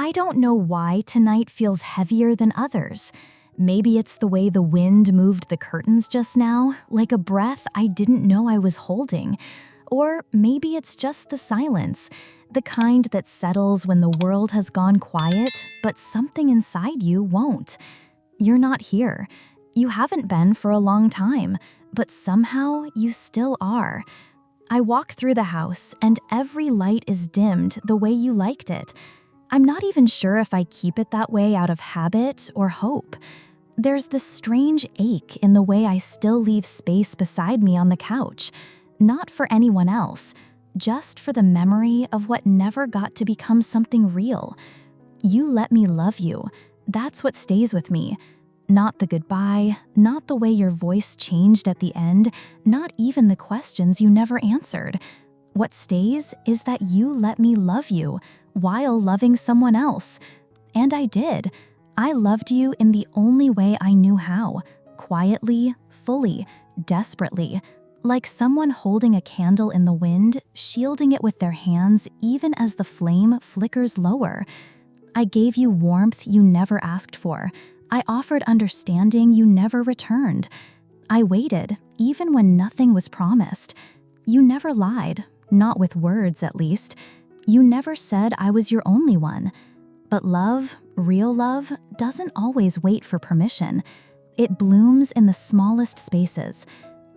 I don't know why tonight feels heavier than others. Maybe it's the way the wind moved the curtains just now, like a breath I didn't know I was holding. Or maybe it's just the silence, the kind that settles when the world has gone quiet, but something inside you won't. You're not here. You haven't been for a long time, but somehow you still are. I walk through the house and every light is dimmed the way you liked it. I'm not even sure if I keep it that way out of habit or hope. There's this strange ache in the way I still leave space beside me on the couch. Not for anyone else, just for the memory of what never got to become something real. You let me love you. That's what stays with me. Not the goodbye, not the way your voice changed at the end, not even the questions you never answered. What stays is that you let me love you while loving someone else. And I did. I loved you in the only way I knew how. Quietly, fully, desperately. Like someone holding a candle in the wind, shielding it with their hands even as the flame flickers lower. I gave you warmth you never asked for. I offered understanding you never returned. I waited, even when nothing was promised. You never lied, not with words at least. You never said I was your only one. But love, real love, doesn't always wait for permission. It blooms in the smallest spaces.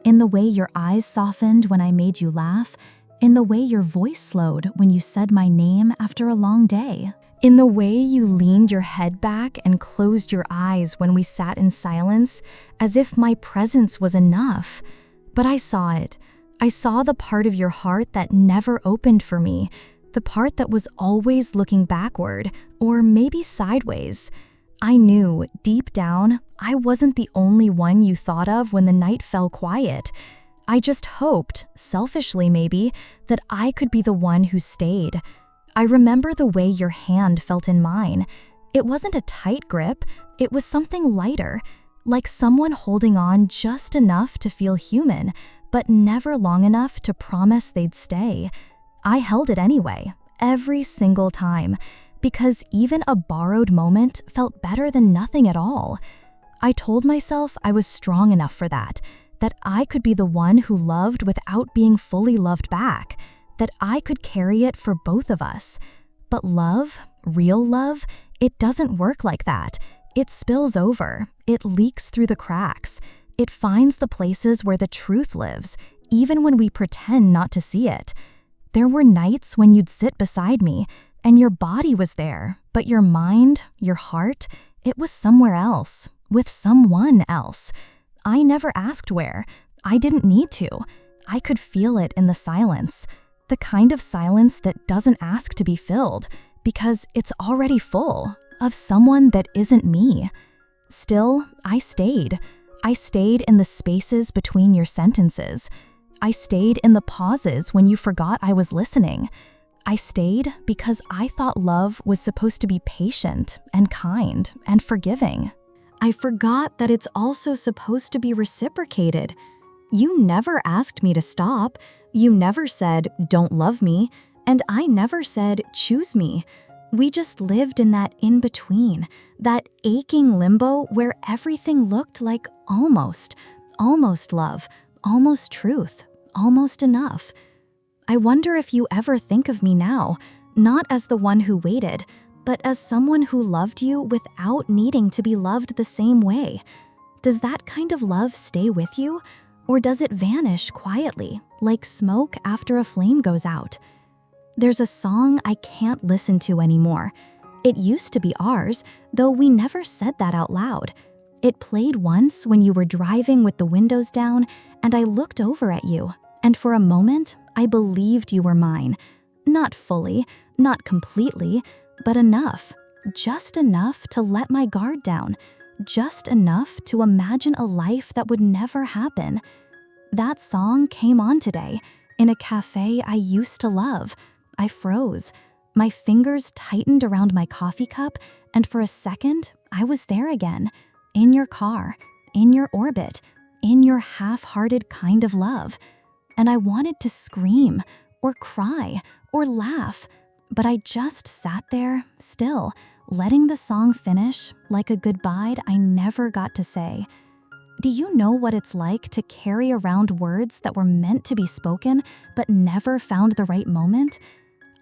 In the way your eyes softened when I made you laugh. In the way your voice slowed when you said my name after a long day. In the way you leaned your head back and closed your eyes when we sat in silence, as if my presence was enough. But I saw it. I saw the part of your heart that never opened for me, the part that was always looking backward, or maybe sideways. I knew, deep down, I wasn't the only one you thought of when the night fell quiet. I just hoped, selfishly maybe, that I could be the one who stayed. I remember the way your hand felt in mine. It wasn't a tight grip, it was something lighter, like someone holding on just enough to feel human, but never long enough to promise they'd stay. I held it anyway, every single time, because even a borrowed moment felt better than nothing at all. I told myself I was strong enough for that I could be the one who loved without being fully loved back, that I could carry it for both of us. But love, real love, it doesn't work like that. It spills over, it leaks through the cracks. It finds the places where the truth lives, even when we pretend not to see it. There were nights when you'd sit beside me, and your body was there, but your mind, your heart, it was somewhere else, with someone else. I never asked where. I didn't need to. I could feel it in the silence. The kind of silence that doesn't ask to be filled, because it's already full of someone that isn't me. Still, I stayed. I stayed in the spaces between your sentences. I stayed in the pauses when you forgot I was listening. I stayed because I thought love was supposed to be patient and kind and forgiving. I forgot that it's also supposed to be reciprocated. You never asked me to stop. You never said, "Don't love me," and I never said, "Choose me." We just lived in that in-between, that aching limbo where everything looked like almost love, almost truth, almost enough. I wonder if you ever think of me now, not as the one who waited, but as someone who loved you without needing to be loved the same way. Does that kind of love stay with you? Or does it vanish quietly, like smoke after a flame goes out? There's a song I can't listen to anymore. It used to be ours, though we never said that out loud. It played once when you were driving with the windows down, and I looked over at you, and for a moment, I believed you were mine. Not fully, not completely, but enough. Just enough to let my guard down. Just enough to imagine a life that would never happen. That song came on today, in a cafe I used to love. I froze. My fingers tightened around my coffee cup, and for a second, I was there again. In your car, in your orbit, in your half-hearted kind of love. And I wanted to scream, or cry, or laugh, But I just sat there, still, letting the song finish like a goodbye I never got to say. Do you know what it's like to carry around words that were meant to be spoken but never found the right moment?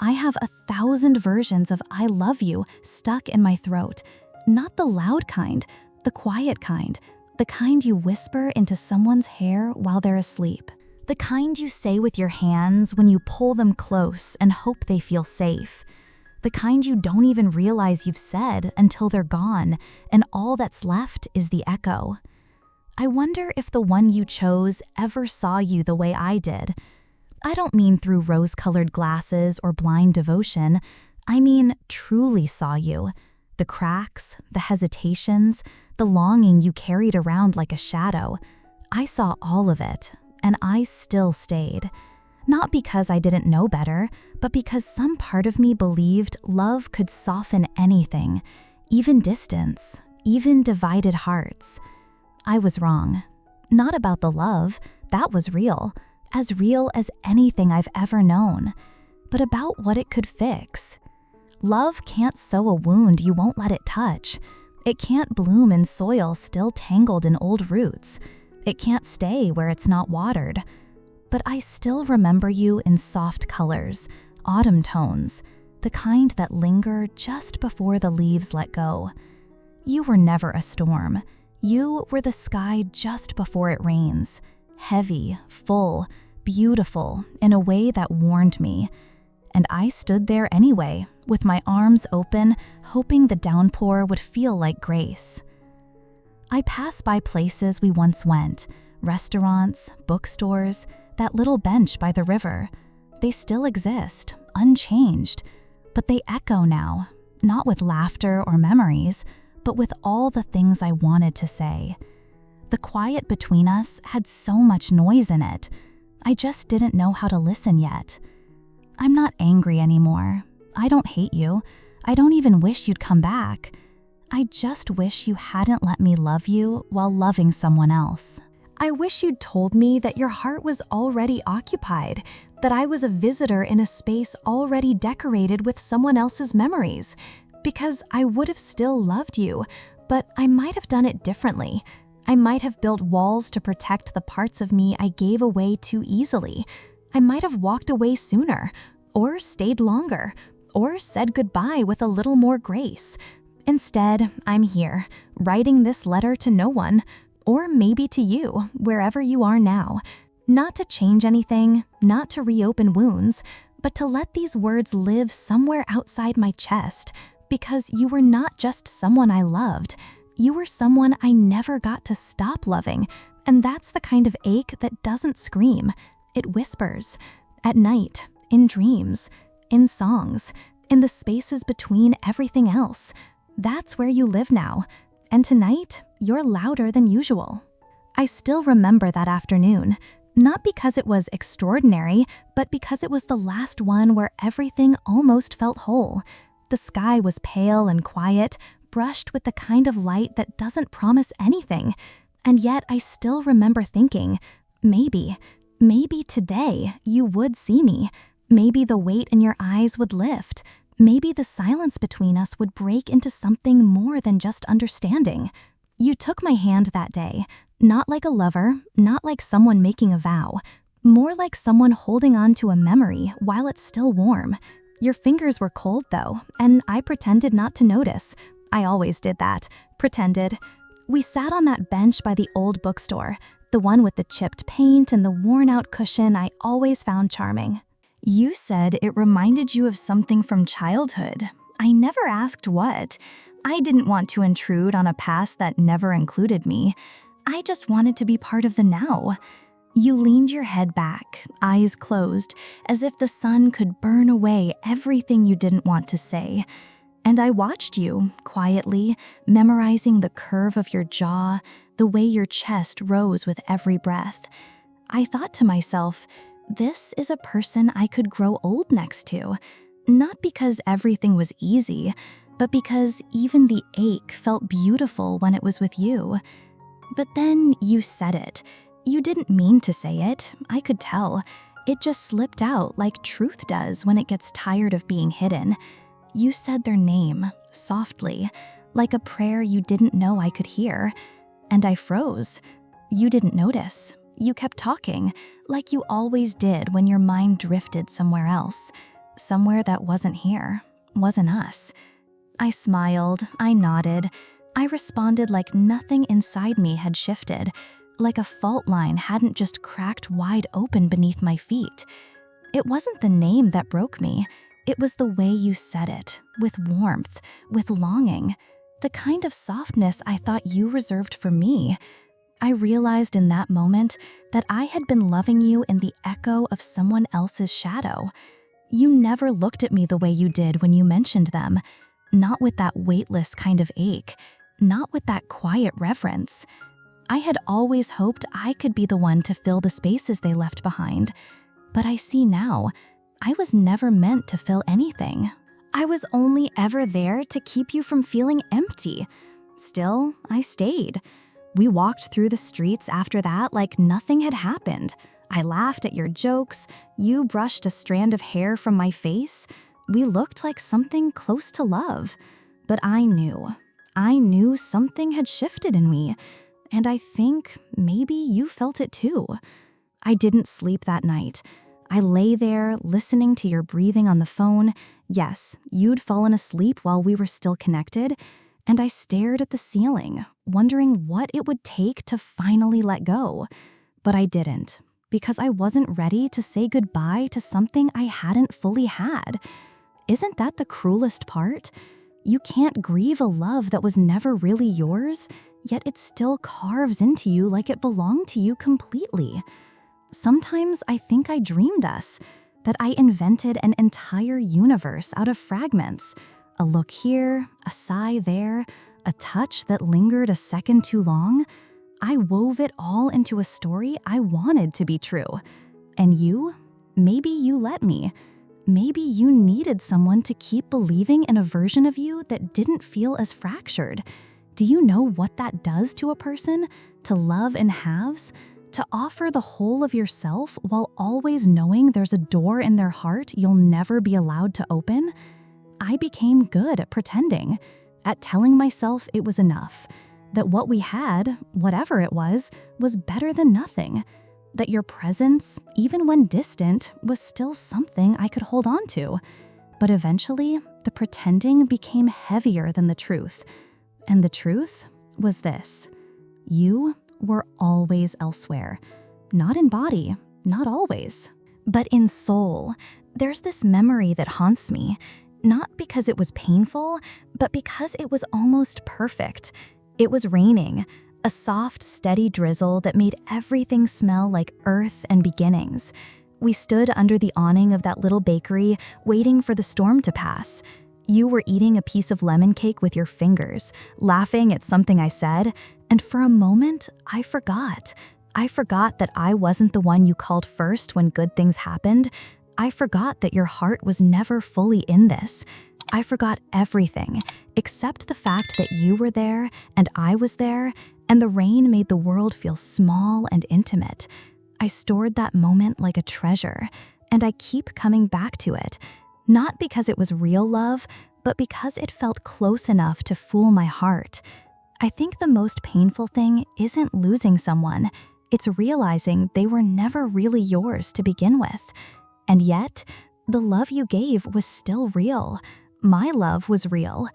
I have 1,000 versions of I love you stuck in my throat. Not the loud kind, the quiet kind, the kind you whisper into someone's hair while they're asleep. The kind you say with your hands when you pull them close and hope they feel safe. The kind you don't even realize you've said until they're gone, and all that's left is the echo. I wonder if the one you chose ever saw you the way I did. I don't mean through rose-colored glasses or blind devotion. I mean truly saw you. The cracks, the hesitations, the longing you carried around like a shadow. I saw all of it, and I still stayed. Not because I didn't know better, but because some part of me believed love could soften anything, even distance, even divided hearts. I was wrong. Not about the love, that was real as anything I've ever known, but about what it could fix. Love can't sew a wound you won't let it touch. It can't bloom in soil still tangled in old roots. It can't stay where it's not watered. But I still remember you in soft colors, autumn tones, the kind that linger just before the leaves let go. You were never a storm. You were the sky just before it rains, heavy, full, beautiful in a way that warned me. And I stood there anyway, with my arms open, hoping the downpour would feel like grace. I pass by places we once went, restaurants, bookstores, that little bench by the river. They still exist, unchanged, but they echo now, not with laughter or memories, but with all the things I wanted to say. The quiet between us had so much noise in it. I just didn't know how to listen yet. I'm not angry anymore. I don't hate you. I don't even wish you'd come back. I just wish you hadn't let me love you while loving someone else. I wish you'd told me that your heart was already occupied, that I was a visitor in a space already decorated with someone else's memories, because I would have still loved you, but I might have done it differently. I might have built walls to protect the parts of me I gave away too easily. I might have walked away sooner, or stayed longer, or said goodbye with a little more grace. Instead, I'm here, writing this letter to no one, or maybe to you, wherever you are now. Not to change anything, not to reopen wounds, but to let these words live somewhere outside my chest, because you were not just someone I loved. You were someone I never got to stop loving, and that's the kind of ache that doesn't scream. It whispers. At night, in dreams, in songs, in the spaces between everything else. That's where you live now. And tonight, you're louder than usual. I still remember that afternoon, not because it was extraordinary, but because it was the last one where everything almost felt whole. The sky was pale and quiet, brushed with the kind of light that doesn't promise anything. And yet I still remember thinking, maybe today you would see me. Maybe the weight in your eyes would lift. Maybe the silence between us would break into something more than just understanding. You took my hand that day, not like a lover, not like someone making a vow, more like someone holding on to a memory while it's still warm. Your fingers were cold though, and I pretended not to notice. I always did that, pretended. We sat on that bench by the old bookstore, the one with the chipped paint and the worn-out cushion I always found charming. You said it reminded you of something from childhood. I never asked what. I didn't want to intrude on a past that never included me. I just wanted to be part of the now. You leaned your head back, eyes closed, as if the sun could burn away everything you didn't want to say. And I watched you, quietly, memorizing the curve of your jaw, the way your chest rose with every breath. I thought to myself, this is a person I could grow old next to. Not because everything was easy, but because even the ache felt beautiful when it was with you. But then you said it. You didn't mean to say it, I could tell. It just slipped out like truth does when it gets tired of being hidden. You said their name, softly, like a prayer you didn't know I could hear. And I froze. You didn't notice. You kept talking, like you always did when your mind drifted somewhere else. Somewhere that wasn't here, wasn't us. I smiled, I nodded. I responded like nothing inside me had shifted, like a fault line hadn't just cracked wide open beneath my feet. It wasn't the name that broke me. It was the way you said it, with warmth, with longing, the kind of softness I thought you reserved for me. I realized in that moment that I had been loving you in the echo of someone else's shadow. You never looked at me the way you did when you mentioned them, not with that weightless kind of ache, not with that quiet reverence. I had always hoped I could be the one to fill the spaces they left behind, but I see now, I was never meant to fill anything. I was only ever there to keep you from feeling empty. Still, I stayed. We walked through the streets after that like nothing had happened. I laughed at your jokes. You brushed a strand of hair from my face. We looked like something close to love. But I knew something had shifted in me. And I think maybe you felt it too. I didn't sleep that night. I lay there listening to your breathing on the phone. Yes, you'd fallen asleep while we were still connected. And I stared at the ceiling, wondering what it would take to finally let go. But I didn't, because I wasn't ready to say goodbye to something I hadn't fully had. Isn't that the cruelest part? You can't grieve a love that was never really yours, yet it still carves into you like it belonged to you completely. Sometimes I think I dreamed us, that I invented an entire universe out of fragments. A look here, a sigh there, a touch that lingered a second too long. I wove it all into a story I wanted to be true. And you? Maybe you let me. Maybe you needed someone to keep believing in a version of you that didn't feel as fractured. Do you know what that does to a person? To love in halves? To offer the whole of yourself while always knowing there's a door in their heart you'll never be allowed to open? I became good at pretending, at telling myself it was enough, that what we had, whatever it was better than nothing, that your presence, even when distant, was still something I could hold on to. But eventually, the pretending became heavier than the truth. And the truth was this: you were always elsewhere. Not in body, not always, but in soul. There's this memory that haunts me, not because it was painful, but because it was almost perfect. It was raining, a soft, steady drizzle that made everything smell like earth and beginnings. We stood under the awning of that little bakery, waiting for the storm to pass. You were eating a piece of lemon cake with your fingers, laughing at something I said, and for a moment, I forgot. I forgot that I wasn't the one you called first when good things happened. I forgot that your heart was never fully in this. I forgot everything, except the fact that you were there and I was there, and the rain made the world feel small and intimate. I stored that moment like a treasure, and I keep coming back to it. Not because it was real love, but because it felt close enough to fool my heart. I think the most painful thing isn't losing someone. It's realizing they were never really yours to begin with. And yet, the love you gave was still real. My love was real.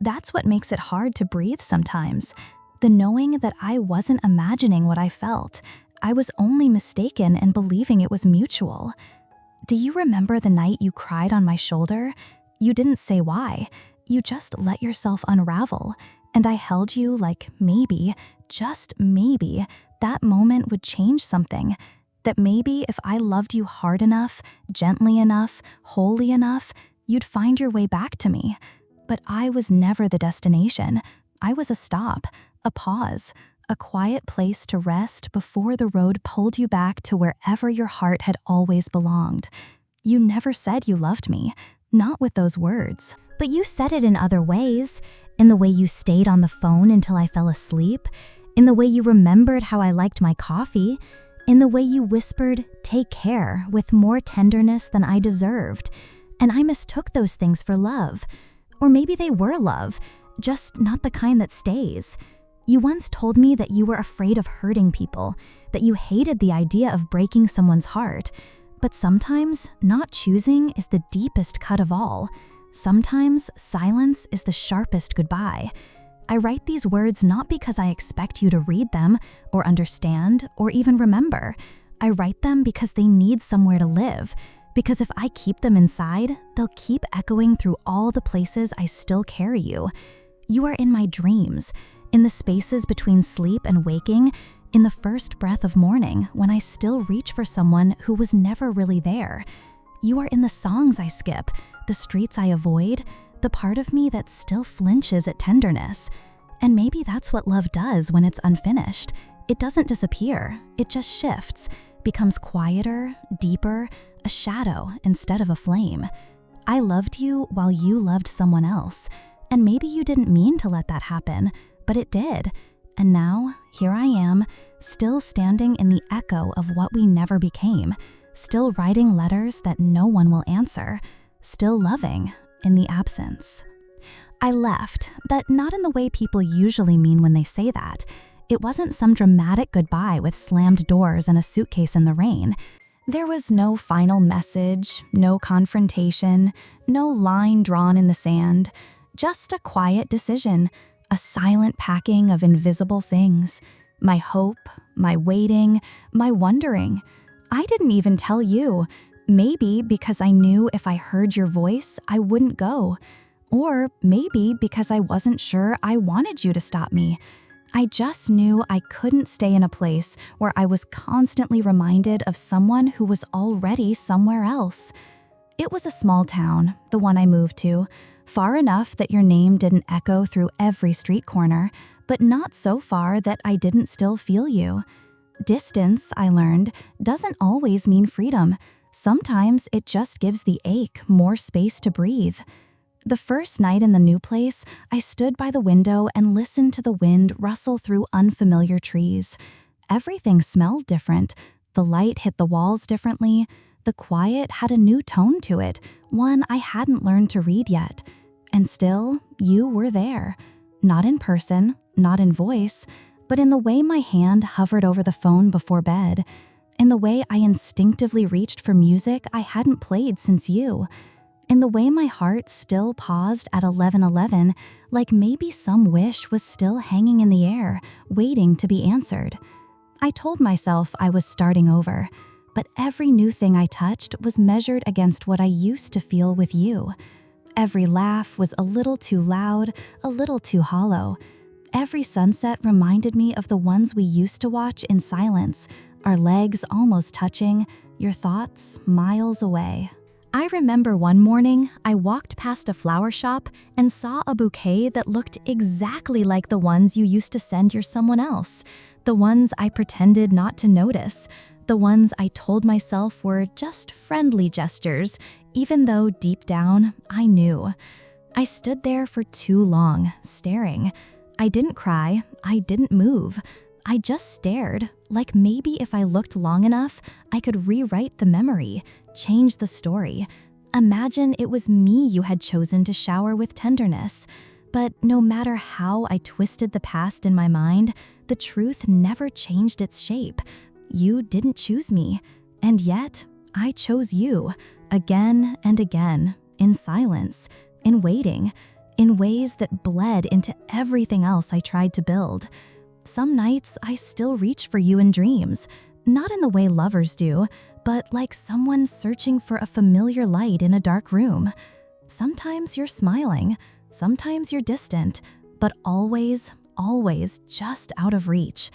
That's what makes it hard to breathe sometimes. The knowing that I wasn't imagining what I felt. I was only mistaken in believing it was mutual. Do you remember the night you cried on my shoulder? You didn't say why. You just let yourself unravel. And I held you like maybe, just maybe, that moment would change something. That maybe if I loved you hard enough, gently enough, wholly enough, you'd find your way back to me. But I was never the destination. I was a stop, a pause, a quiet place to rest before the road pulled you back to wherever your heart had always belonged. You never said you loved me, not with those words. But you said it in other ways, in the way you stayed on the phone until I fell asleep, in the way you remembered how I liked my coffee, in the way you whispered, "Take care," with more tenderness than I deserved. And I mistook those things for love. Or maybe they were love, just not the kind that stays. You once told me that you were afraid of hurting people, that you hated the idea of breaking someone's heart. But sometimes, not choosing is the deepest cut of all. Sometimes, silence is the sharpest goodbye. I write these words not because I expect you to read them, or understand, or even remember. I write them because they need somewhere to live. Because if I keep them inside, they'll keep echoing through all the places I still carry you. You are in my dreams, in the spaces between sleep and waking, in the first breath of morning when I still reach for someone who was never really there. You are in the songs I skip, the streets I avoid, the part of me that still flinches at tenderness. And maybe that's what love does when it's unfinished. It doesn't disappear, it just shifts, becomes quieter, deeper, a shadow instead of a flame. I loved you while you loved someone else. And maybe you didn't mean to let that happen, but it did. And now, here I am, still standing in the echo of what we never became, still writing letters that no one will answer, still loving in the absence. I left, but not in the way people usually mean when they say that. It wasn't some dramatic goodbye with slammed doors and a suitcase in the rain. There was no final message, no confrontation, no line drawn in the sand, just a quiet decision, a silent packing of invisible things. My hope, my waiting, my wondering. I didn't even tell you, maybe because I knew if I heard your voice, I wouldn't go. Or maybe because I wasn't sure I wanted you to stop me. I just knew I couldn't stay in a place where I was constantly reminded of someone who was already somewhere else. It was a small town, the one I moved to, far enough that your name didn't echo through every street corner, but not so far that I didn't still feel you. Distance, I learned, doesn't always mean freedom. Sometimes it just gives the ache more space to breathe. The first night in the new place, I stood by the window and listened to the wind rustle through unfamiliar trees. Everything smelled different. The light hit the walls differently. The quiet had a new tone to it, one I hadn't learned to read yet. And still, you were there. Not in person, not in voice, but in the way my hand hovered over the phone before bed, in the way I instinctively reached for music I hadn't played since you, in the way my heart still paused at 11:11, like maybe some wish was still hanging in the air, waiting to be answered. I told myself I was starting over, but every new thing I touched was measured against what I used to feel with you. Every laugh was a little too loud, a little too hollow. Every sunset reminded me of the ones we used to watch in silence, our legs almost touching, your thoughts miles away. I remember one morning, I walked past a flower shop and saw a bouquet that looked exactly like the ones you used to send your someone else, the ones I pretended not to notice, the ones I told myself were just friendly gestures, even though deep down, I knew. I stood there for too long, staring. I didn't cry, I didn't move. I just stared, like maybe if I looked long enough, I could rewrite the memory, change the story. Imagine it was me you had chosen to shower with tenderness. But no matter how I twisted the past in my mind, the truth never changed its shape. You didn't choose me, and yet I chose you, again and again, in silence, in waiting, in ways that bled into everything else I tried to build. Some nights I still reach for you in dreams, not in the way lovers do, but like someone searching for a familiar light in a dark room. Sometimes you're smiling, sometimes you're distant, but always, always just out of reach.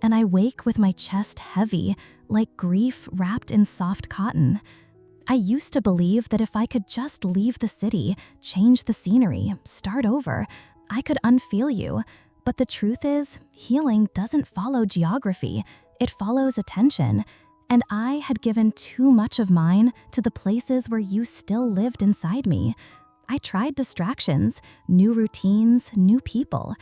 And I wake with my chest heavy, like grief wrapped in soft cotton. I used to believe that if I could just leave the city, change the scenery, start over, I could unfeel you. But the truth is, healing doesn't follow geography, it follows attention. And I had given too much of mine to the places where you still lived inside me. I tried distractions, new routines, new people.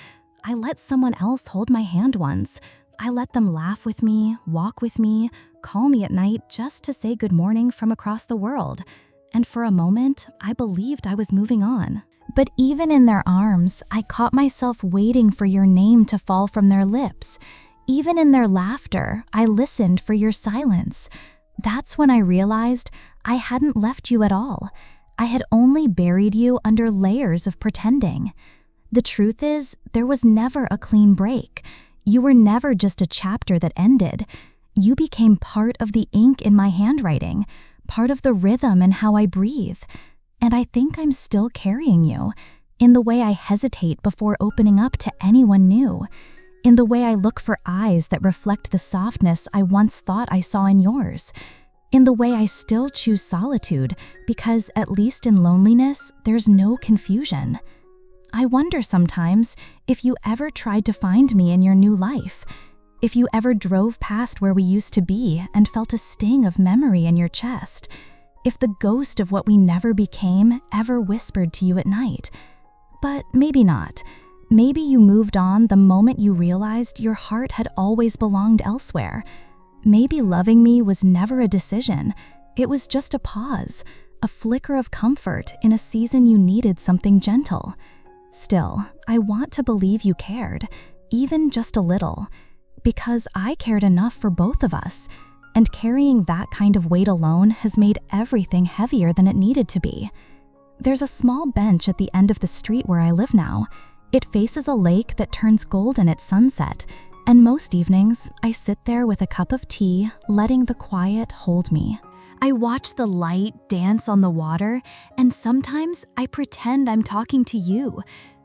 I let someone else hold my hand once, I let them laugh with me, walk with me, call me at night just to say good morning from across the world. And for a moment, I believed I was moving on. But even in their arms, I caught myself waiting for your name to fall from their lips. Even in their laughter, I listened for your silence. That's when I realized I hadn't left you at all. I had only buried you under layers of pretending. The truth is, there was never a clean break. You were never just a chapter that ended. You became part of the ink in my handwriting, part of the rhythm and how I breathe. And I think I'm still carrying you, in the way I hesitate before opening up to anyone new, in the way I look for eyes that reflect the softness I once thought I saw in yours, in the way I still choose solitude because, at least in loneliness, there's no confusion. I wonder sometimes if you ever tried to find me in your new life, if you ever drove past where we used to be and felt a sting of memory in your chest, if the ghost of what we never became ever whispered to you at night. But maybe not. Maybe you moved on the moment you realized your heart had always belonged elsewhere. Maybe loving me was never a decision. It was just a pause, a flicker of comfort in a season you needed something gentle. Still, I want to believe you cared, even just a little, because I cared enough for both of us, and carrying that kind of weight alone has made everything heavier than it needed to be. There's a small bench at the end of the street where I live now. It faces a lake that turns golden at sunset, and most evenings I sit there with a cup of tea, letting the quiet hold me. I watch the light dance on the water, and sometimes I pretend I'm talking to you.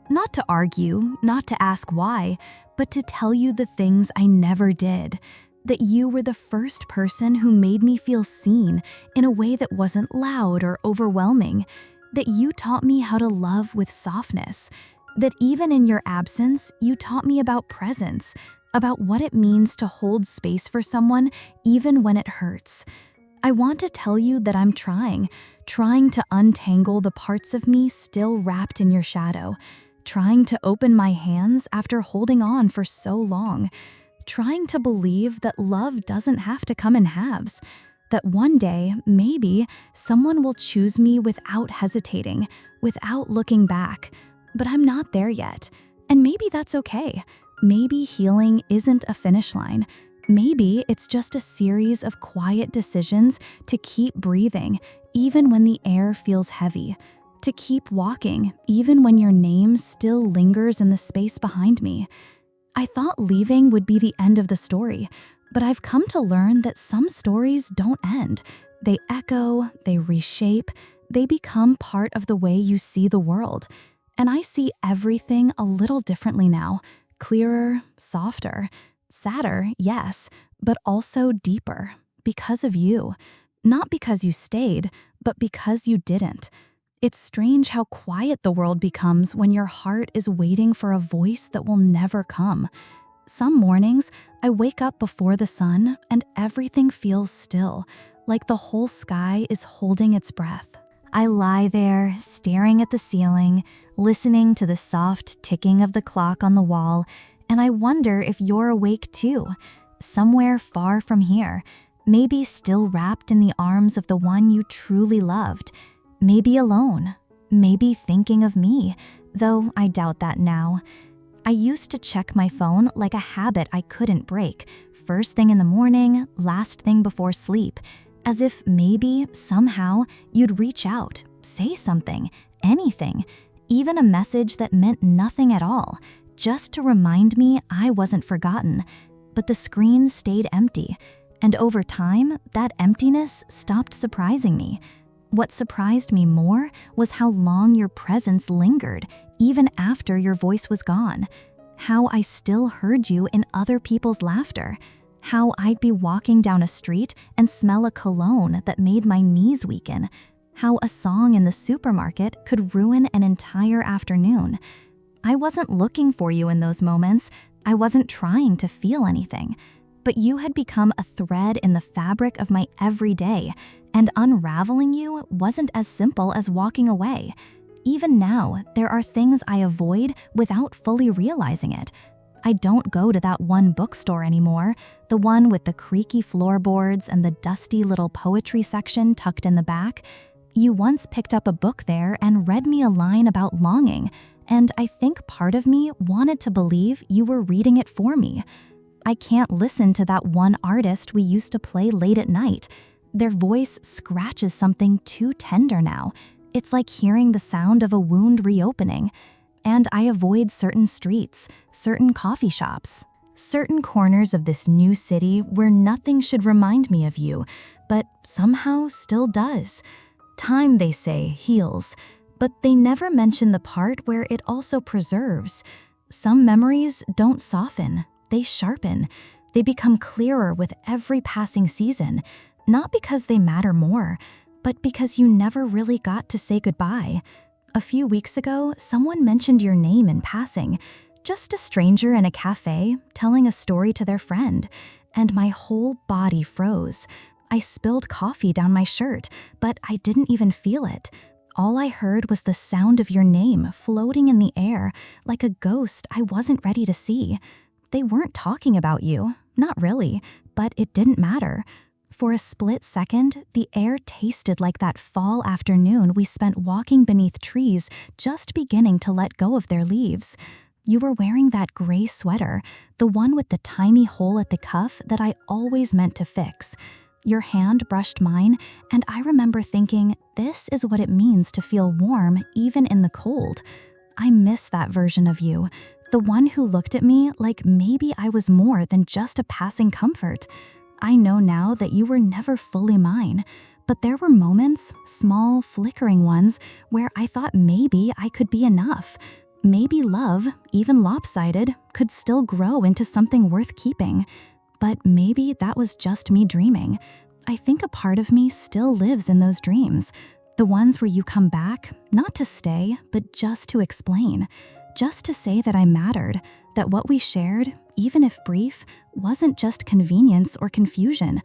Not to argue, not to ask why, but to tell you the things I never did. That you were the first person who made me feel seen in a way that wasn't loud or overwhelming. That you taught me how to love with softness. That even in your absence, you taught me about presence, about what it means to hold space for someone even when it hurts. I want to tell you that I'm trying to untangle the parts of me still wrapped in your shadow, trying to open my hands after holding on for so long, trying to believe that love doesn't have to come in halves, that one day, maybe, someone will choose me without hesitating, without looking back. But I'm not there yet, and maybe that's okay. Maybe healing isn't a finish line. Maybe it's just a series of quiet decisions to keep breathing, even when the air feels heavy. To keep walking, even when your name still lingers in the space behind me. I thought leaving would be the end of the story, but I've come to learn that some stories don't end. They echo, they reshape, they become part of the way you see the world. And I see everything a little differently now, clearer, softer. Sadder, yes, but also deeper, because of you. Not because you stayed, but because you didn't. It's strange how quiet the world becomes when your heart is waiting for a voice that will never come. Some mornings, I wake up before the sun and everything feels still, like the whole sky is holding its breath. I lie there, staring at the ceiling, listening to the soft ticking of the clock on the wall, and I wonder if you're awake too, somewhere far from here, maybe still wrapped in the arms of the one you truly loved, maybe alone, maybe thinking of me, though I doubt that now. I used to check my phone like a habit I couldn't break, first thing in the morning, last thing before sleep, as if maybe, somehow, you'd reach out, say something, anything, even a message that meant nothing at all, just to remind me I wasn't forgotten. But the screen stayed empty, and over time, that emptiness stopped surprising me. What surprised me more was how long your presence lingered, even after your voice was gone. How I still heard you in other people's laughter. How I'd be walking down a street and smell a cologne that made my knees weaken. How a song in the supermarket could ruin an entire afternoon. I wasn't looking for you in those moments. I wasn't trying to feel anything. But you had become a thread in the fabric of my everyday, and unraveling you wasn't as simple as walking away. Even now, there are things I avoid without fully realizing it. I don't go to that one bookstore anymore, the one with the creaky floorboards and the dusty little poetry section tucked in the back. You once picked up a book there and read me a line about longing, and I think part of me wanted to believe you were reading it for me. I can't listen to that one artist we used to play late at night. Their voice scratches something too tender now. It's like hearing the sound of a wound reopening. And I avoid certain streets, certain coffee shops, certain corners of this new city where nothing should remind me of you, but somehow still does. Time, they say, heals, but they never mention the part where it also preserves. Some memories don't soften, they sharpen. They become clearer with every passing season, not because they matter more, but because you never really got to say goodbye. A few weeks ago, someone mentioned your name in passing, just a stranger in a cafe telling a story to their friend, and my whole body froze. I spilled coffee down my shirt, but I didn't even feel it. All I heard was the sound of your name floating in the air like a ghost I wasn't ready to see. They weren't talking about you, not really, but it didn't matter. For a split second, the air tasted like that fall afternoon we spent walking beneath trees just beginning to let go of their leaves. You were wearing that gray sweater, the one with the tiny hole at the cuff that I always meant to fix. Your hand brushed mine, and I remember thinking, this is what it means to feel warm even in the cold. I miss that version of you, the one who looked at me like maybe I was more than just a passing comfort. I know now that you were never fully mine, but there were moments, small, flickering ones, where I thought maybe I could be enough. Maybe love, even lopsided, could still grow into something worth keeping. But maybe that was just me dreaming. I think a part of me still lives in those dreams. The ones where you come back, not to stay, but just to explain. Just to say that I mattered, that what we shared, even if brief, wasn't just convenience or confusion.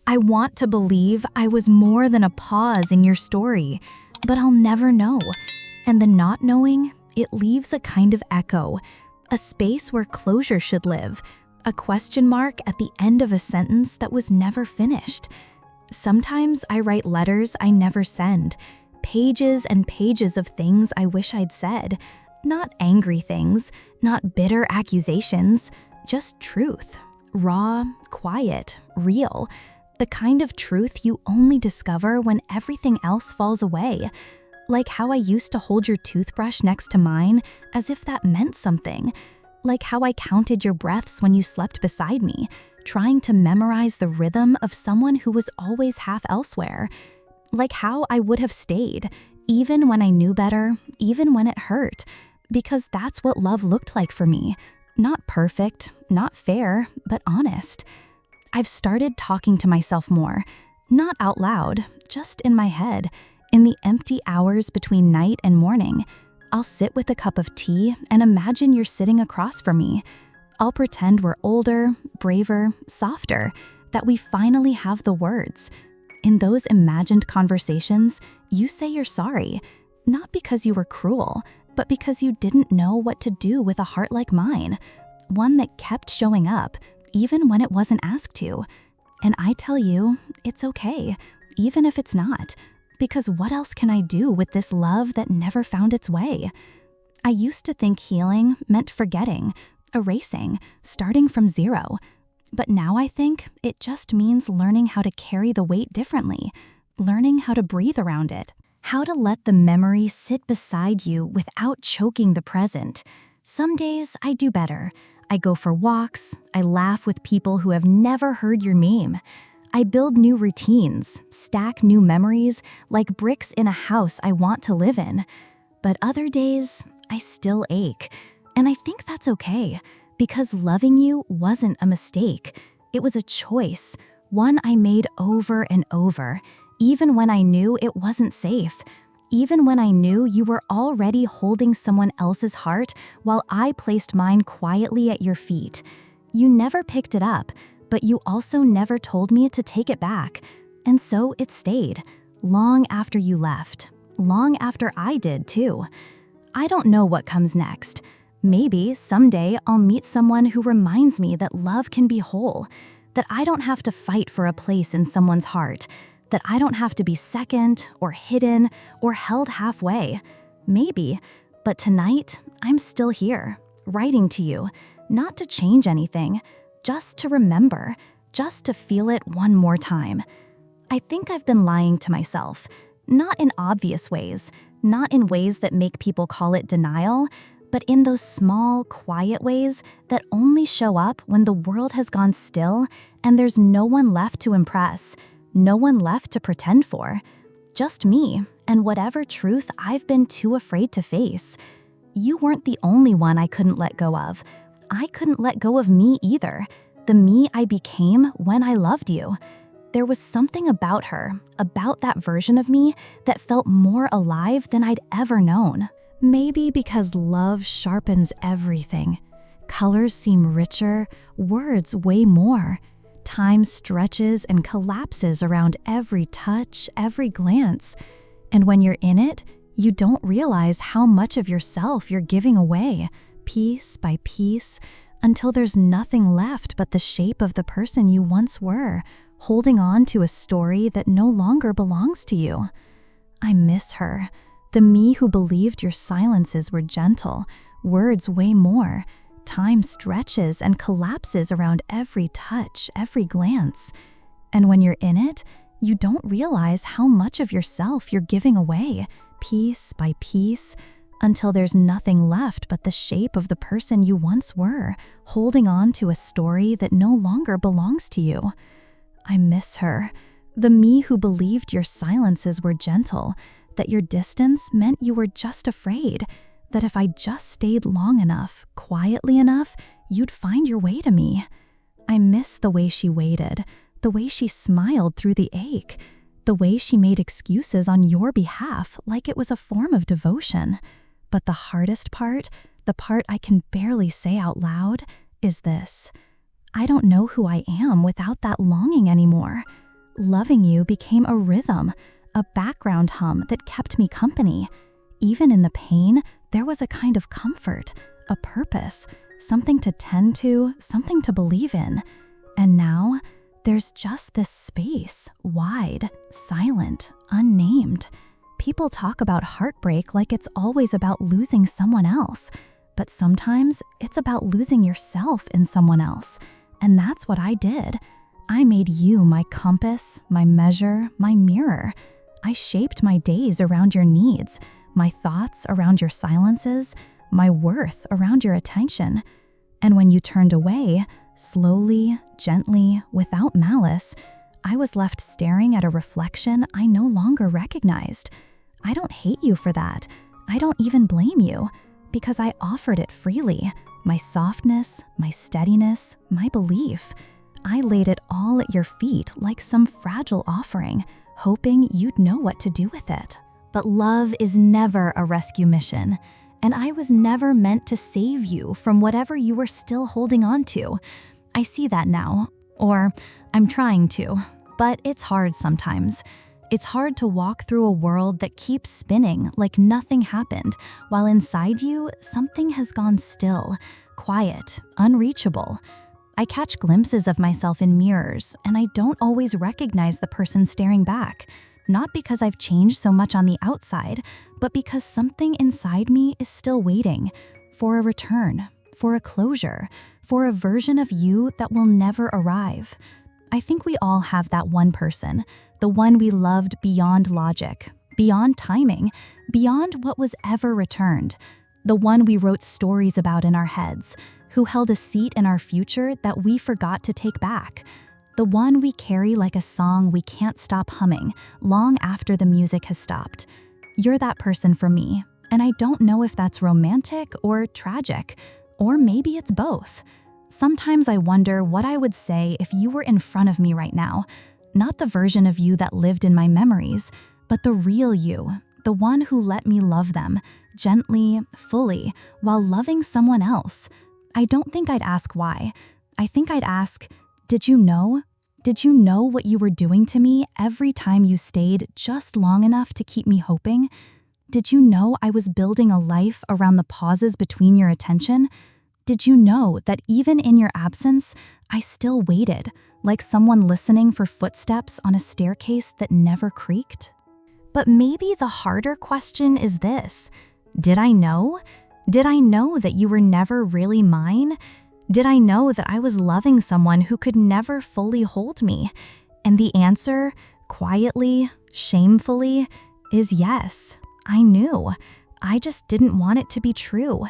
I want to believe I was more than a pause in your story, but I'll never know. And the not knowing, it leaves a kind of echo, a space where closure should live, a question mark at the end of a sentence that was never finished. Sometimes I write letters I never send, pages and pages of things I wish I'd said. Not angry things, not bitter accusations, just truth. Raw, quiet, real. The kind of truth you only discover when everything else falls away. Like how I used to hold your toothbrush next to mine as if that meant something. Like how I counted your breaths when you slept beside me, trying to memorize the rhythm of someone who was always half elsewhere. Like how I would have stayed, even when I knew better, even when it hurt. Because that's what love looked like for me. Not perfect, not fair, but honest. I've started talking to myself more, not out loud, just in my head, in the empty hours between night and morning. I'll sit with a cup of tea and imagine you're sitting across from me. I'll pretend we're older, braver, softer, that we finally have the words. In those imagined conversations, you say you're sorry, not because you were cruel, but because you didn't know what to do with a heart like mine, one that kept showing up, even when it wasn't asked to. And I tell you, it's okay, even if it's not. Because what else can I do with this love that never found its way? I used to think healing meant forgetting, erasing, starting from zero. But now I think it just means learning how to carry the weight differently, learning how to breathe around it, how to let the memory sit beside you without choking the present. Some days I do better. I go for walks, I laugh with people who have never heard your name. I build new routines, stack new memories like bricks in a house I want to live in. But other days, I still ache. And I think that's okay, because loving you wasn't a mistake. It was a choice, one I made over and over, even when I knew it wasn't safe. Even when I knew you were already holding someone else's heart while I placed mine quietly at your feet. You never picked it up, but you also never told me to take it back. And so it stayed, long after you left, long after I did too. I don't know what comes next. Maybe someday I'll meet someone who reminds me that love can be whole, that I don't have to fight for a place in someone's heart, that I don't have to be second or hidden or held halfway. Maybe, but tonight I'm still here, writing to you, not to change anything, just to remember, just to feel it one more time. I think I've been lying to myself, not in obvious ways, not in ways that make people call it denial, but in those small, quiet ways that only show up when the world has gone still and there's no one left to impress, no one left to pretend for. Just me and whatever truth I've been too afraid to face. You weren't the only one I couldn't let go of. I couldn't let go of me either, the me I became when I loved you. There was something about her, about that version of me, that felt more alive than I'd ever known. Maybe because love sharpens everything. Colors seem richer, words weigh more. Time stretches and collapses around every touch, every glance. And when you're in it, you don't realize how much of yourself you're giving away, piece by piece, until there's nothing left but the shape of the person you once were, holding on to a story that no longer belongs to you. I miss her. The me who believed your silences were gentle, words weigh more, time stretches and collapses around every touch, every glance. And when you're in it, you don't realize how much of yourself you're giving away, piece by piece, until there's nothing left but the shape of the person you once were, holding on to a story that no longer belongs to you. I miss her. The me who believed your silences were gentle, that your distance meant you were just afraid, that if I just stayed long enough, quietly enough, you'd find your way to me. I miss the way she waited, the way she smiled through the ache, the way she made excuses on your behalf like it was a form of devotion. But the hardest part, the part I can barely say out loud, is this. I don't know who I am without that longing anymore. Loving you became a rhythm, a background hum that kept me company. Even in the pain, there was a kind of comfort, a purpose, something to tend to, something to believe in. And now, there's just this space, wide, silent, unnamed. People talk about heartbreak like it's always about losing someone else, but sometimes it's about losing yourself in someone else. And that's what I did. I made you my compass, my measure, my mirror. I shaped my days around your needs, my thoughts around your silences, my worth around your attention. And when you turned away, slowly, gently, without malice, I was left staring at a reflection I no longer recognized. I don't hate you for that. I don't even blame you, because I offered it freely. My softness, my steadiness, my belief. I laid it all at your feet like some fragile offering, hoping you'd know what to do with it. But love is never a rescue mission, and I was never meant to save you from whatever you were still holding on to. I see that now, or I'm trying to, but it's hard sometimes. It's hard to walk through a world that keeps spinning like nothing happened, while inside you, something has gone still, quiet, unreachable. I catch glimpses of myself in mirrors, and I don't always recognize the person staring back. Not because I've changed so much on the outside, but because something inside me is still waiting for a return, for a closure, for a version of you that will never arrive. I think we all have that one person, the one we loved beyond logic, beyond timing, beyond what was ever returned, the one we wrote stories about in our heads, who held a seat in our future that we forgot to take back, the one we carry like a song we can't stop humming long after the music has stopped. You're that person for me, and I don't know if that's romantic or tragic, or maybe it's both. Sometimes I wonder what I would say if you were in front of me right now, not the version of you that lived in my memories, but the real you, the one who let me love them, gently, fully, while loving someone else. I don't think I'd ask why. I think I'd ask, did you know? Did you know what you were doing to me every time you stayed just long enough to keep me hoping? Did you know I was building a life around the pauses between your attention? Did you know that even in your absence, I still waited, like someone listening for footsteps on a staircase that never creaked? But maybe the harder question is this: did I know? Did I know that you were never really mine? Did I know that I was loving someone who could never fully hold me? And the answer, quietly, shamefully, is yes. I knew. I just didn't want it to be true.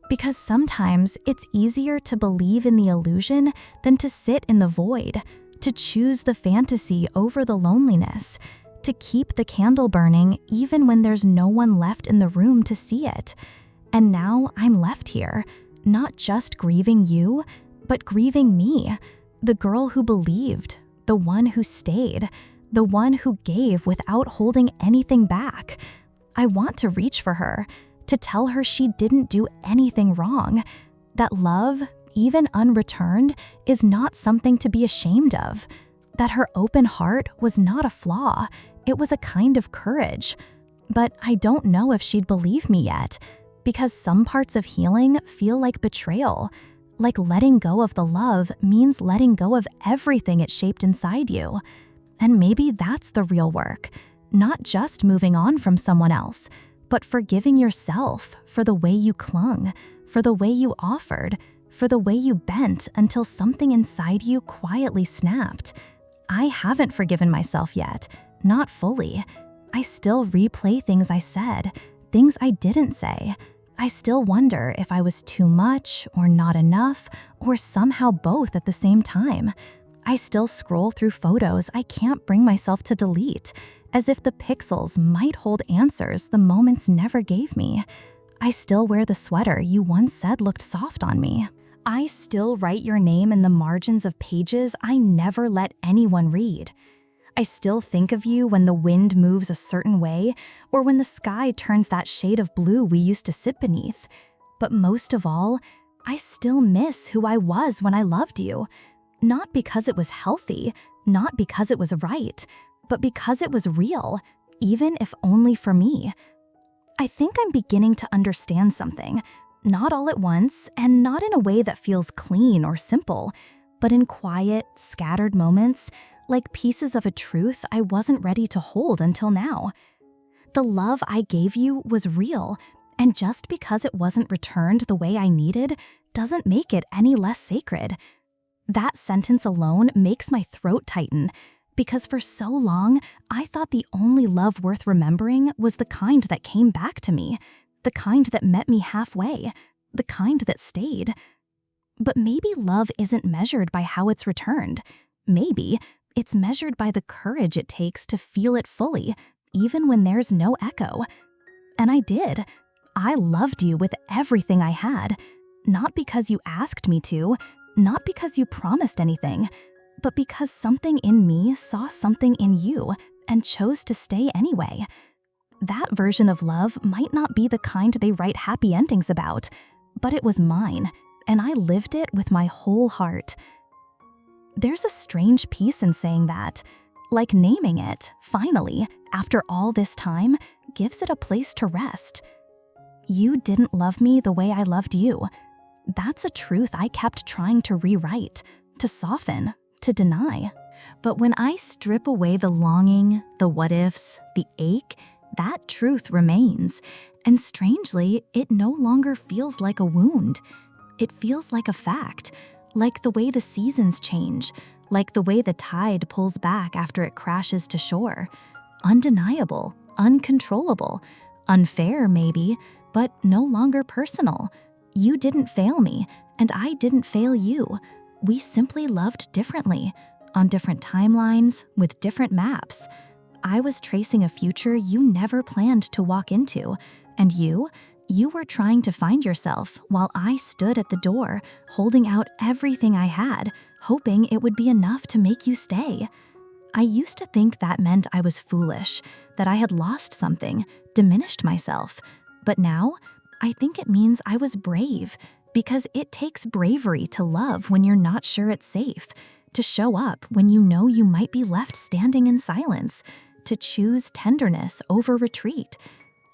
Because sometimes it's easier to believe in the illusion than to sit in the void, to choose the fantasy over the loneliness, to keep the candle burning even when there's no one left in the room to see it. And now I'm left here, not just grieving you, but grieving me, the girl who believed, the one who stayed, the one who gave without holding anything back. I want to reach for her, to tell her she didn't do anything wrong, that love, even unreturned, is not something to be ashamed of, that her open heart was not a flaw, it was a kind of courage. But I don't know if she'd believe me yet, because some parts of healing feel like betrayal, like letting go of the love means letting go of everything it shaped inside you. And maybe that's the real work, not just moving on from someone else, but forgiving yourself for the way you clung, for the way you offered, for the way you bent until something inside you quietly snapped. I haven't forgiven myself yet, not fully. I still replay things I said, things I didn't say. I still wonder if I was too much or not enough, or somehow both at the same time. I still scroll through photos I can't bring myself to delete, as if the pixels might hold answers the moments never gave me. I still wear the sweater you once said looked soft on me. I still write your name in the margins of pages I never let anyone read. I still think of you when the wind moves a certain way, or when the sky turns that shade of blue we used to sit beneath. But most of all, I still miss who I was when I loved you. Not because it was healthy, not because it was right, but because it was real, even if only for me. I think I'm beginning to understand something, not all at once, and not in a way that feels clean or simple, but in quiet, scattered moments, like pieces of a truth I wasn't ready to hold until now. The love I gave you was real, and just because it wasn't returned the way I needed doesn't make it any less sacred. That sentence alone makes my throat tighten, because for so long, I thought the only love worth remembering was the kind that came back to me, the kind that met me halfway, the kind that stayed. But maybe love isn't measured by how it's returned. Maybe it's measured by the courage it takes to feel it fully, even when there's no echo. And I did. I loved you with everything I had, not because you asked me to, not because you promised anything, but because something in me saw something in you and chose to stay anyway. That version of love might not be the kind they write happy endings about, but it was mine, and I lived it with my whole heart. There's a strange peace in saying that, like naming it, finally, after all this time, gives it a place to rest. You didn't love me the way I loved you. That's a truth I kept trying to rewrite, to soften, to deny. But when I strip away the longing, the what-ifs, the ache, that truth remains. And strangely, it no longer feels like a wound. It feels like a fact, like the way the seasons change, like the way the tide pulls back after it crashes to shore. Undeniable, uncontrollable, unfair maybe, but no longer personal. You didn't fail me, and I didn't fail you. We simply loved differently, on different timelines, with different maps. I was tracing a future you never planned to walk into, and you were trying to find yourself while I stood at the door, holding out everything I had, hoping it would be enough to make you stay. I used to think that meant I was foolish, that I had lost something, diminished myself. But now, I think it means I was brave, because it takes bravery to love when you're not sure it's safe, to show up when you know you might be left standing in silence, to choose tenderness over retreat.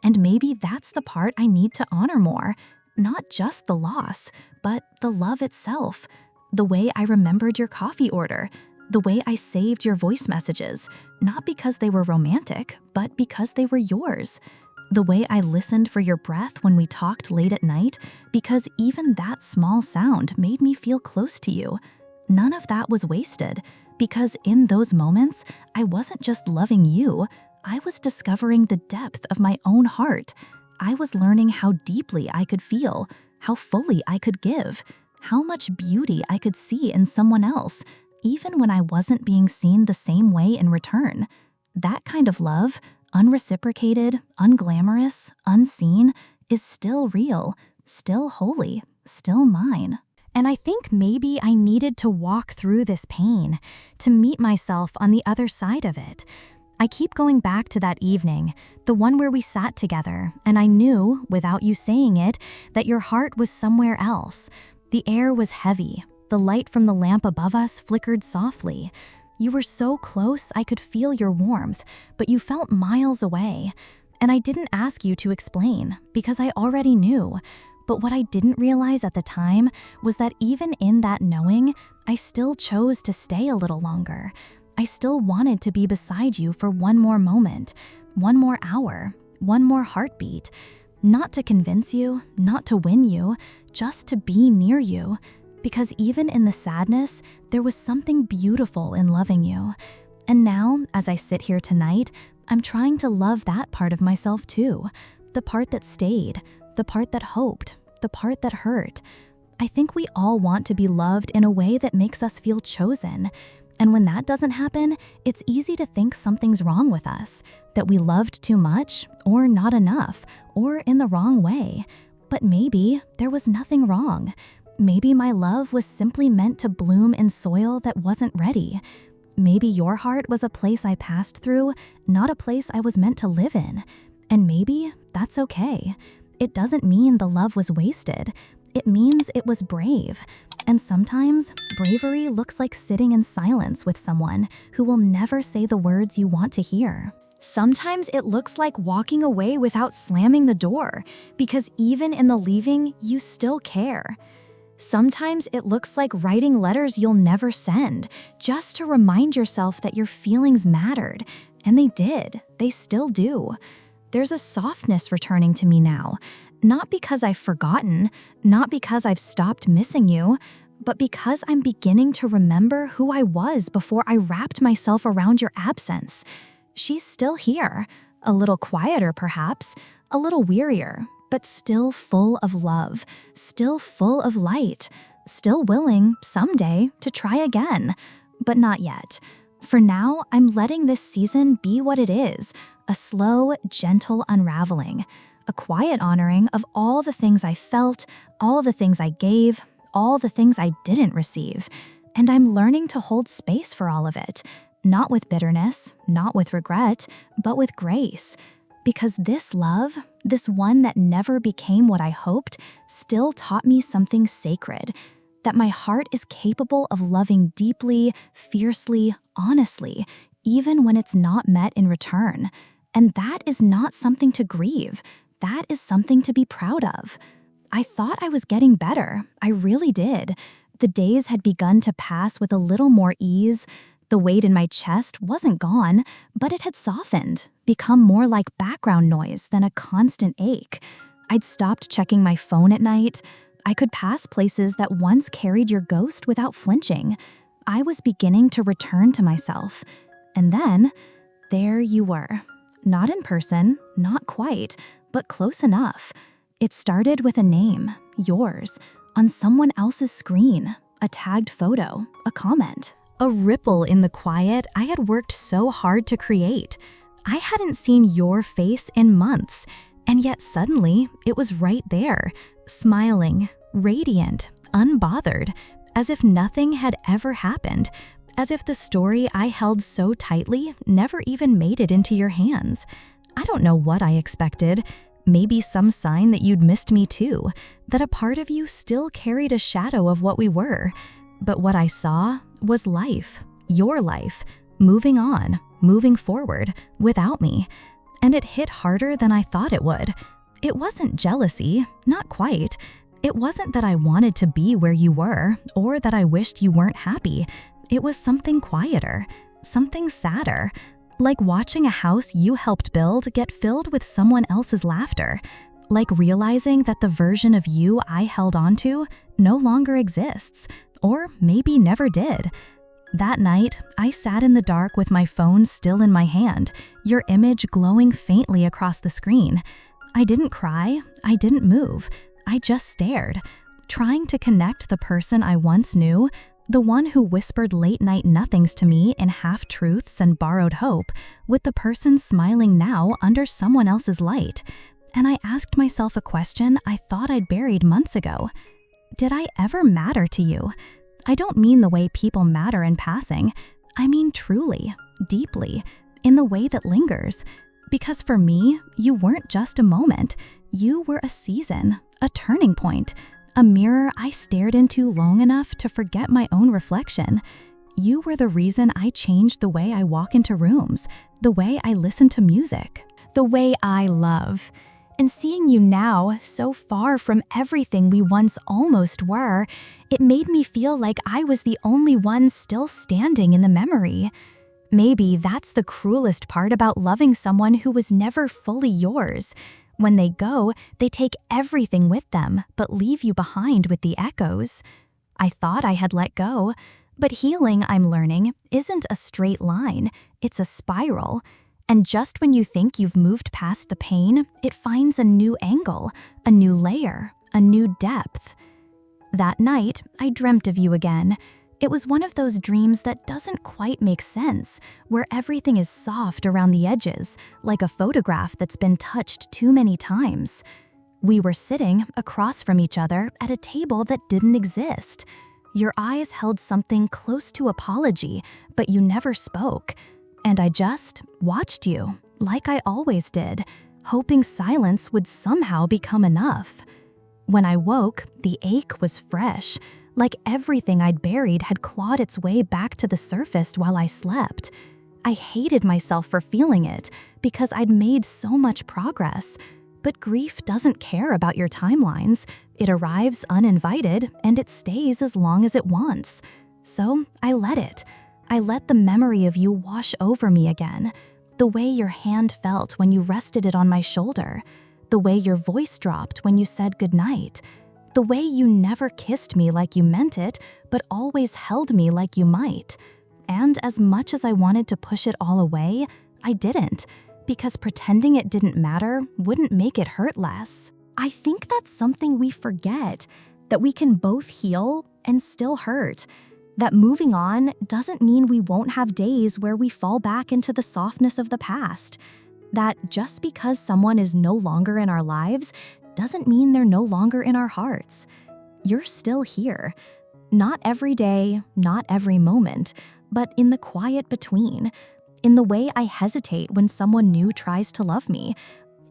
And maybe that's the part I need to honor more. Not just the loss, but the love itself. The way I remembered your coffee order. The way I saved your voice messages, not because they were romantic, but because they were yours. The way I listened for your breath when we talked late at night, because even that small sound made me feel close to you. None of that was wasted, because in those moments, I wasn't just loving you, I was discovering the depth of my own heart. I was learning how deeply I could feel, how fully I could give, how much beauty I could see in someone else, even when I wasn't being seen the same way in return. That kind of love, unreciprocated, unglamorous, unseen, is still real, still holy, still mine. And I think maybe I needed to walk through this pain, to meet myself on the other side of it. I keep going back to that evening, the one where we sat together, and I knew, without you saying it, that your heart was somewhere else. The air was heavy. The light from the lamp above us flickered softly. You were so close I could feel your warmth, but you felt miles away. And I didn't ask you to explain, because I already knew. But what I didn't realize at the time was that even in that knowing, I still chose to stay a little longer. I still wanted to be beside you for one more moment, one more hour, one more heartbeat. Not to convince you, not to win you, just to be near you. Because even in the sadness, there was something beautiful in loving you. And now, as I sit here tonight, I'm trying to love that part of myself too. The part that stayed, the part that hoped, the part that hurt. I think we all want to be loved in a way that makes us feel chosen. And when that doesn't happen, it's easy to think something's wrong with us, that we loved too much, or not enough, or in the wrong way. But maybe there was nothing wrong. Maybe my love was simply meant to bloom in soil that wasn't ready. Maybe your heart was a place I passed through, not a place I was meant to live in. And maybe that's okay. It doesn't mean the love was wasted. It means it was brave. And sometimes, bravery looks like sitting in silence with someone who will never say the words you want to hear. Sometimes it looks like walking away without slamming the door, because even in the leaving, you still care. Sometimes it looks like writing letters you'll never send, just to remind yourself that your feelings mattered. And they did. They still do. There's a softness returning to me now. Not because I've forgotten, not because I've stopped missing you, but because I'm beginning to remember who I was before I wrapped myself around your absence. She's still here. A little quieter, perhaps. A little wearier. But still full of love, still full of light, still willing, someday, to try again. But not yet. For now, I'm letting this season be what it is, a slow, gentle unraveling, a quiet honoring of all the things I felt, all the things I gave, all the things I didn't receive. And I'm learning to hold space for all of it, not with bitterness, not with regret, but with grace. Because this love, this one that never became what I hoped, still taught me something sacred, that my heart is capable of loving deeply, fiercely, honestly, even when it's not met in return. And that is not something to grieve. That is something to be proud of. I thought I was getting better. I really did. The days had begun to pass with a little more ease. The weight in my chest wasn't gone, but it had softened, become more like background noise than a constant ache. I'd stopped checking my phone at night. I could pass places that once carried your ghost without flinching. I was beginning to return to myself. And then, there you were. Not in person, not quite, but close enough. It started with a name, yours, on someone else's screen, a tagged photo, a comment. A ripple in the quiet I had worked so hard to create. I hadn't seen your face in months, and yet suddenly it was right there, smiling, radiant, unbothered, as if nothing had ever happened, as if the story I held so tightly never even made it into your hands. I don't know what I expected. Maybe some sign that you'd missed me too, that a part of you still carried a shadow of what we were. But what I saw was life, your life, moving on, moving forward, without me. And it hit harder than I thought it would. It wasn't jealousy, not quite. It wasn't that I wanted to be where you were, or that I wished you weren't happy. It was something quieter, something sadder, like watching a house you helped build get filled with someone else's laughter, like realizing that the version of you I held onto no longer exists, or maybe never did. That night, I sat in the dark with my phone still in my hand, your image glowing faintly across the screen. I didn't cry, I didn't move, I just stared, trying to connect the person I once knew, the one who whispered late-night nothings to me in half-truths and borrowed hope, with the person smiling now under someone else's light. And I asked myself a question I thought I'd buried months ago. Did I ever matter to you? I don't mean the way people matter in passing. I mean truly, deeply, in the way that lingers. Because for me, you weren't just a moment. You were a season, a turning point, a mirror I stared into long enough to forget my own reflection. You were the reason I changed the way I walk into rooms, the way I listen to music, the way I love. And seeing you now, so far from everything we once almost were, it made me feel like I was the only one still standing in the memory. Maybe that's the cruelest part about loving someone who was never fully yours. When they go, they take everything with them, but leave you behind with the echoes. I thought I had let go, but healing, I'm learning, isn't a straight line, it's a spiral. And just when you think you've moved past the pain, it finds a new angle, a new layer, a new depth. That night, I dreamt of you again. It was one of those dreams that doesn't quite make sense, where everything is soft around the edges, like a photograph that's been touched too many times. We were sitting across from each other at a table that didn't exist. Your eyes held something close to apology, but you never spoke. And I just watched you, like I always did, hoping silence would somehow become enough. When I woke, the ache was fresh, like everything I'd buried had clawed its way back to the surface while I slept. I hated myself for feeling it, because I'd made so much progress. But grief doesn't care about your timelines. It arrives uninvited, and it stays as long as it wants. So I let it. I let the memory of you wash over me again. The way your hand felt when you rested it on my shoulder. The way your voice dropped when you said goodnight. The way you never kissed me like you meant it, but always held me like you might. And as much as I wanted to push it all away, I didn't, because pretending it didn't matter wouldn't make it hurt less. I think that's something we forget, that we can both heal and still hurt. That moving on doesn't mean we won't have days where we fall back into the softness of the past. That just because someone is no longer in our lives doesn't mean they're no longer in our hearts. You're still here. Not every day, not every moment, but in the quiet between. In the way I hesitate when someone new tries to love me.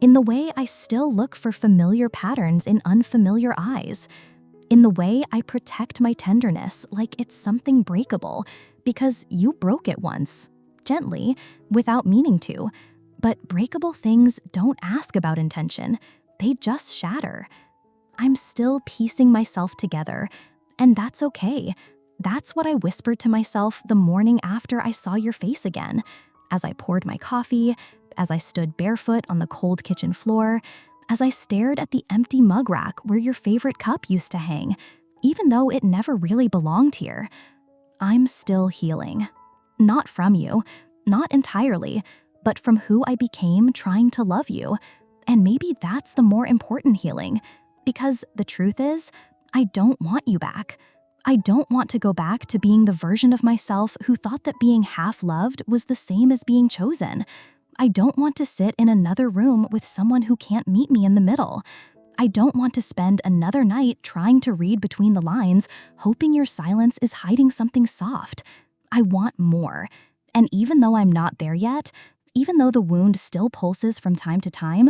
In the way I still look for familiar patterns in unfamiliar eyes. In the way I protect my tenderness like it's something breakable, because you broke it once, gently, without meaning to. But breakable things don't ask about intention, they just shatter. I'm still piecing myself together, and that's okay. That's what I whispered to myself the morning after I saw your face again, as I poured my coffee, as I stood barefoot on the cold kitchen floor, as I stared at the empty mug rack where your favorite cup used to hang, even though it never really belonged here. I'm still healing. Not from you, not entirely, but from who I became trying to love you. And maybe that's the more important healing, because the truth is, I don't want you back. I don't want to go back to being the version of myself who thought that being half-loved was the same as being chosen. I don't want to sit in another room with someone who can't meet me in the middle. I don't want to spend another night trying to read between the lines, hoping your silence is hiding something soft. I want more. And even though I'm not there yet, even though the wound still pulses from time to time,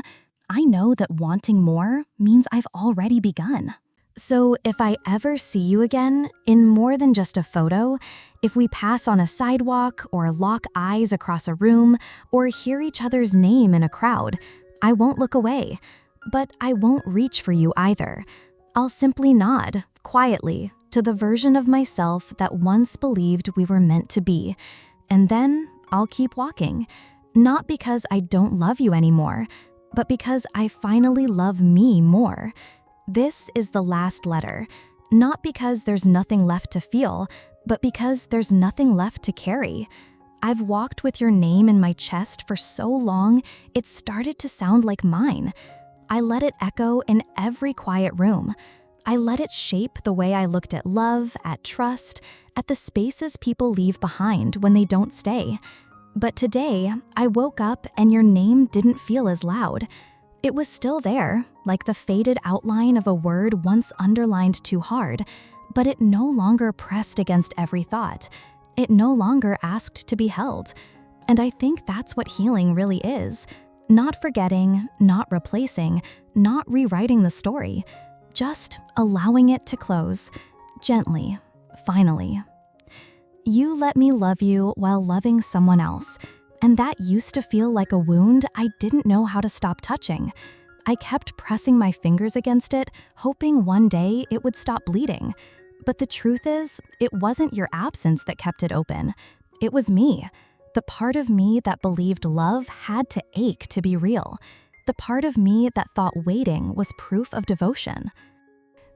I know that wanting more means I've already begun. So if I ever see you again, in more than just a photo, if we pass on a sidewalk or lock eyes across a room or hear each other's name in a crowd, I won't look away, but I won't reach for you either. I'll simply nod, quietly, to the version of myself that once believed we were meant to be. And then I'll keep walking, not because I don't love you anymore, but because I finally love me more. This is the last letter, not because there's nothing left to feel, but because there's nothing left to carry. I've walked with your name in my chest for so long, it started to sound like mine. I let it echo in every quiet room. I let it shape the way I looked at love, at trust, at the spaces people leave behind when they don't stay. But today, I woke up and your name didn't feel as loud. It was still there, like the faded outline of a word once underlined too hard, but it no longer pressed against every thought. It no longer asked to be held. And I think that's what healing really is. Not forgetting, not replacing, not rewriting the story. Just allowing it to close, gently, finally. You let me love you while loving someone else. And that used to feel like a wound I didn't know how to stop touching. I kept pressing my fingers against it, hoping one day it would stop bleeding. But the truth is, it wasn't your absence that kept it open. It was me. The part of me that believed love had to ache to be real. The part of me that thought waiting was proof of devotion.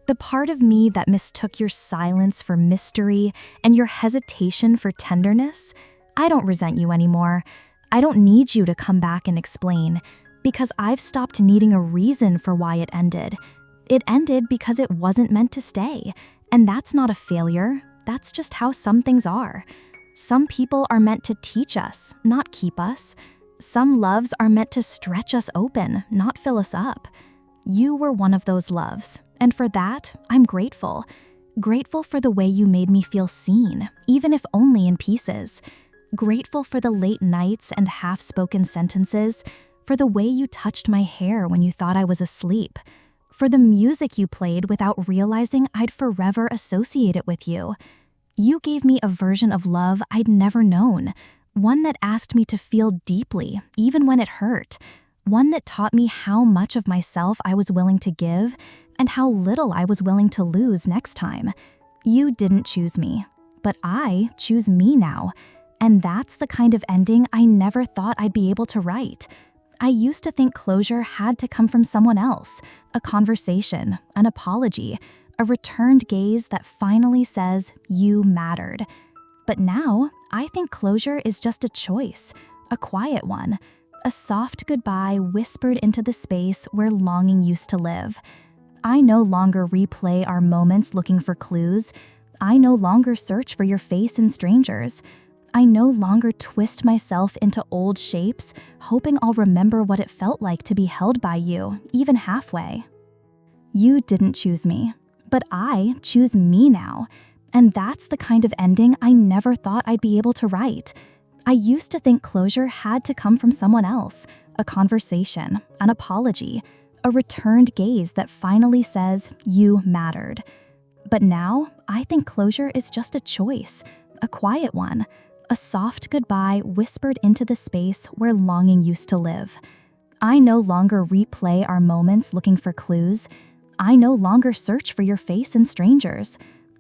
The part of me that mistook your silence for mystery and your hesitation for tenderness. I don't resent you anymore. I don't need you to come back and explain, because I've stopped needing a reason for why it ended. It ended because it wasn't meant to stay, and that's not a failure. That's just how some things are. Some people are meant to teach us, not keep us. Some loves are meant to stretch us open, not fill us up. You were one of those loves, and for that, I'm grateful. Grateful for the way you made me feel seen, even if only in pieces. Grateful for the late nights and half-spoken sentences, for the way you touched my hair when you thought I was asleep, for the music you played without realizing I'd forever associate it with you. You gave me a version of love I'd never known, one that asked me to feel deeply, even when it hurt, one that taught me how much of myself I was willing to give and how little I was willing to lose next time. You didn't choose me, but I choose me now. And that's the kind of ending I never thought I'd be able to write. I used to think closure had to come from someone else, a conversation, an apology, a returned gaze that finally says, you mattered. But now, I think closure is just a choice, a quiet one, a soft goodbye whispered into the space where longing used to live. I no longer replay our moments looking for clues. I no longer search for your face in strangers. I no longer twist myself into old shapes, hoping I'll remember what it felt like to be held by you, even halfway. You didn't choose me, but I choose me now. And that's the kind of ending I never thought I'd be able to write. I used to think closure had to come from someone else, a conversation, an apology, a returned gaze that finally says, you mattered. But now, I think closure is just a choice, a quiet one. A soft goodbye whispered into the space where longing used to live. I no longer replay our moments looking for clues. I no longer search for your face in strangers.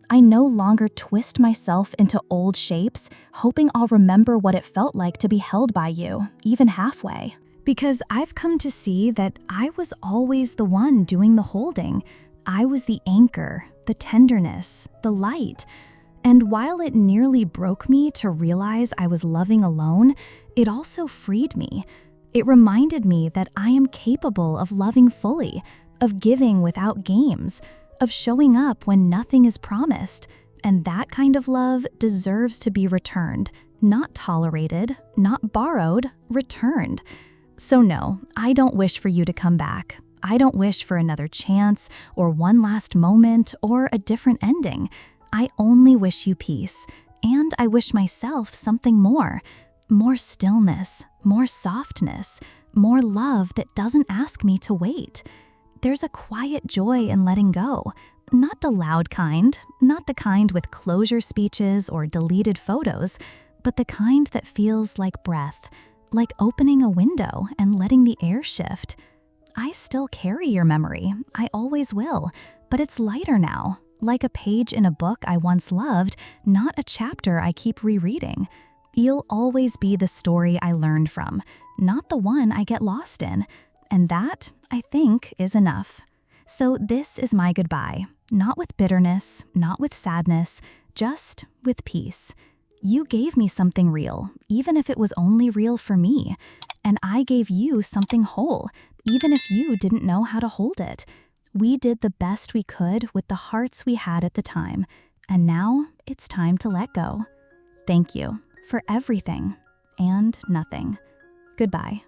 I no longer twist myself into old shapes, hoping I'll remember what it felt like to be held by you, even halfway. Because I've come to see that I was always the one doing the holding. I was the anchor, the tenderness, the light. And while it nearly broke me to realize I was loving alone, it also freed me. It reminded me that I am capable of loving fully, of giving without games, of showing up when nothing is promised. And that kind of love deserves to be returned, not tolerated, not borrowed, returned. So no, I don't wish for you to come back. I don't wish for another chance or one last moment or a different ending. I only wish you peace, and I wish myself something more stillness, more softness, more love that doesn't ask me to wait. There's a quiet joy in letting go, Not the loud kind, not the kind with closure speeches or deleted photos, but the kind that feels like breath, like opening a window and letting the air shift. I still carry your memory, I always will, but it's lighter now, like a page in a book I once loved, not a chapter I keep rereading. You'll always be the story I learned from, not the one I get lost in. And that, I think, is enough. So this is my goodbye, not with bitterness, not with sadness, just with peace. You gave me something real, even if it was only real for me. And I gave you something whole, even if you didn't know how to hold it. We did the best we could with the hearts we had at the time. And now it's time to let go. Thank you for everything and nothing. Goodbye.